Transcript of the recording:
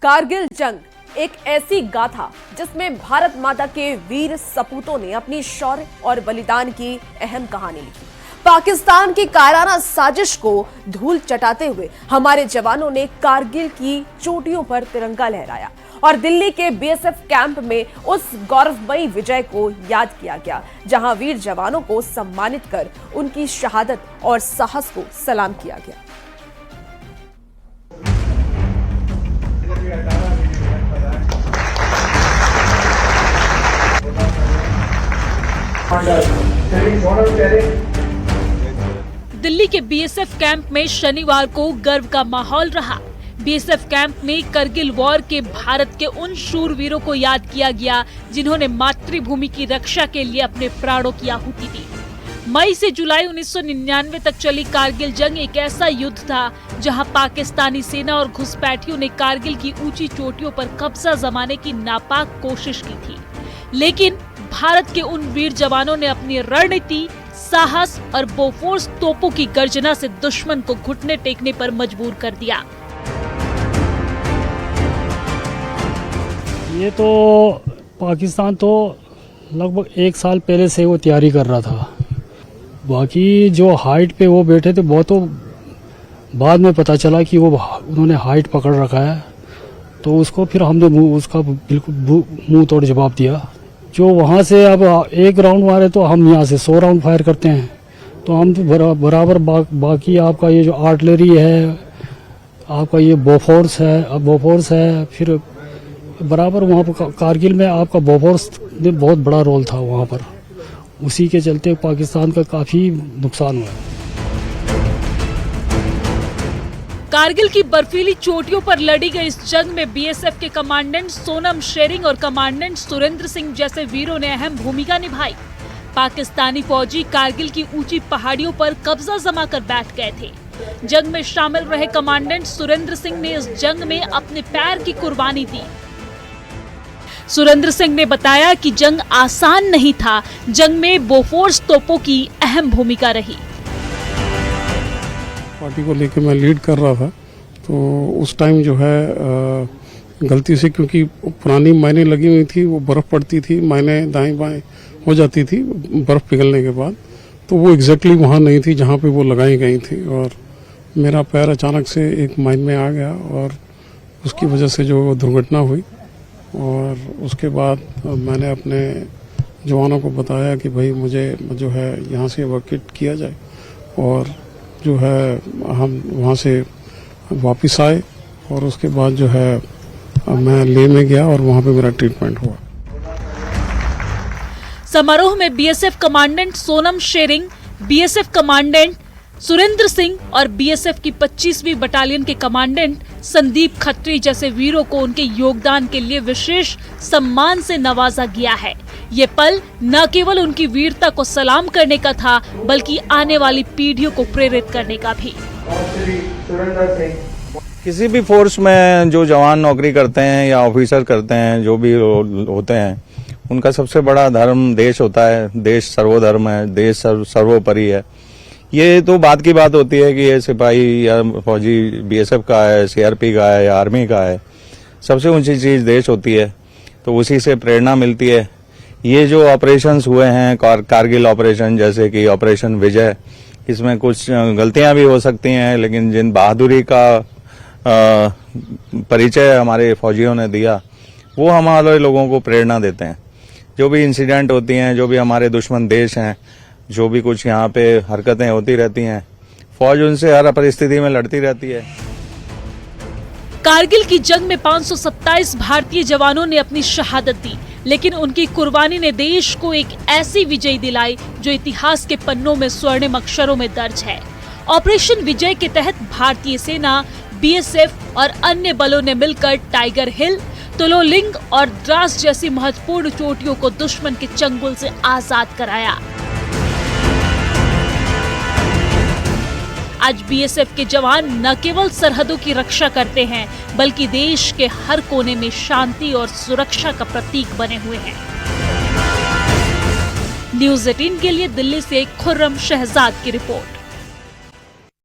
कारगिल जंग एक ऐसी गाथा जिसमें भारत माता के वीर सपूतों ने अपनी शौर्य और बलिदान की अहम कहानी लिखी। पाकिस्तान की कायराना साजिश को धूल चटाते हुए हमारे जवानों ने कारगिल की चोटियों पर तिरंगा लहराया और दिल्ली के बीएसएफ कैंप में उस गौरवमयी विजय को याद किया गया, जहां वीर जवानों को सम्मानित कर उनकी शहादत और साहस को सलाम किया गया। दिल्ली के बीएसएफ कैंप में शनिवार को गर्व का माहौल रहा। बीएसएफ कैंप में करगिल वॉर के भारत के उन शूरवीरों को याद किया गया जिन्होंने मातृभूमि की रक्षा के लिए अपने प्राणों की आहुति दी। मई से जुलाई 1999 तक चली कारगिल जंग एक ऐसा युद्ध था जहां पाकिस्तानी सेना और घुसपैठियों ने कारगिल की ऊंची चोटियों पर कब्जा जमाने की नापाक कोशिश की थी, लेकिन भारत के उन वीर जवानों ने अपनी रणनीति, साहस और बोफोर्स तोपों की गर्जना से दुश्मन को घुटने टेकने पर मजबूर कर दिया। ये तो पाकिस्तान तो लगभग एक साल पहले से वो तैयारी कर रहा था। बाकी जो हाइट पे वो बैठे थे वो तो बाद में पता चला कि वो उन्होंने हाइट पकड़ रखा है, तो उसको फिर हमने उसका बिल्कुल मुंह तोड़ जवाब दिया। जो वहाँ से अब एक राउंड मारे तो हम यहाँ से 100 राउंड फायर करते हैं, तो हम तो बराबर बाकी आपका ये जो आर्टिलरी है, आपका ये बोफोर्स है, फिर बराबर वहाँ पर कारगिल में आपका बोफोर्स ने बहुत बड़ा रोल था वहाँ पर। उसी के चलते पाकिस्तान का काफी नुकसान हुआ। कारगिल की बर्फीली चोटियों पर लड़ी गई इस जंग में बीएसएफ के कमांडेंट सोनम शेरिंग और कमांडेंट सुरेंद्र सिंह जैसे वीरों ने अहम भूमिका निभाई। पाकिस्तानी फौजी कारगिल की ऊंची पहाड़ियों पर कब्जा जमा कर बैठ गए थे। जंग में शामिल रहे कमांडेंट सुरेंद्र सिंह ने इस जंग में अपने पैर की कुर्बानी दी। सुरेंद्र सिंह ने बताया कि जंग आसान नहीं था, जंग में बोफोर्स तोपों की अहम भूमिका रही। पार्टी को लेकर मैं लीड कर रहा था, तो उस टाइम जो है गलती से, क्योंकि पुरानी माइनें लगी हुई थी, वो बर्फ पड़ती थी, माइनें दाएं बाएं हो जाती थी बर्फ पिघलने के बाद, तो वो एग्जैक्टली वहाँ नहीं थी जहाँ पे वो लगाई गई थी, और मेरा पैर अचानक से एक माइन में आ गया और उसकी वजह से जो दुर्घटना हुई। और उसके बाद मैंने अपने जवानों को बताया कि भाई मुझे जो है यहाँ से इवैक्यूएट किया जाए, और जो है हम वहाँ से वापस आए, और उसके बाद जो है मैं लेह में गया और वहाँ पे मेरा ट्रीटमेंट हुआ। समारोह में BSF commandant Sonam Tsering, BSF commandant Surendra Singh और बीएसएफ की 25वीं बटालियन के कमांडेंट संदीप खत्री जैसे वीरों को उनके योगदान के लिए विशेष सम्मान से नवाजा गया है। ये पल न केवल उनकी वीरता को सलाम करने का था, बल्कि आने वाली पीढ़ियों को प्रेरित करने का भी। किसी भी फोर्स में जो जवान नौकरी करते हैं या ऑफिसर करते हैं, जो भी होते हैं, उनका सबसे बड़ा धर्म देश होता है। देश सर्वधर्म है, देश सर्वोपरि है। ये तो बात की बात होती है कि ये सिपाही या फौजी बीएसएफ का है, सीआरपी का है या आर्मी का है, सबसे ऊंची चीज देश होती है, तो उसी से प्रेरणा मिलती है। ये जो ऑपरेशंस हुए हैं, कारगिल ऑपरेशन जैसे कि ऑपरेशन विजय, इसमें कुछ गलतियां भी हो सकती हैं, लेकिन जिन बहादुरी का परिचय हमारे फौजियों ने दिया, वो हमारे लोगों को प्रेरणा देते हैं। जो भी इंसिडेंट होती हैं, जो भी हमारे दुश्मन देश हैं, जो भी कुछ यहाँ पे हरकतें होती रहती हैं, फौज उनसे हर परिस्थिति में लड़ती रहती है। कारगिल की जंग में 527 भारतीय जवानों ने अपनी शहादत दी, लेकिन उनकी कुर्बानी ने देश को एक ऐसी विजय दिलाई जो इतिहास के पन्नों में स्वर्णिम अक्षरों में दर्ज है। ऑपरेशन विजय के तहत भारतीय सेना, बीएसएफ और अन्य बलों ने मिलकर टाइगर हिल, तुलोलिंग और द्रास जैसी महत्वपूर्ण चोटियों को दुश्मन के चंगुल से आजाद कराया। आज बीएसएफ के जवान न केवल सरहदों की रक्षा करते हैं, बल्कि देश के हर कोने में शांति और सुरक्षा का प्रतीक बने हुए हैं। न्यूज़ 18 के लिए दिल्ली से खुर्रम शहजाद की रिपोर्ट।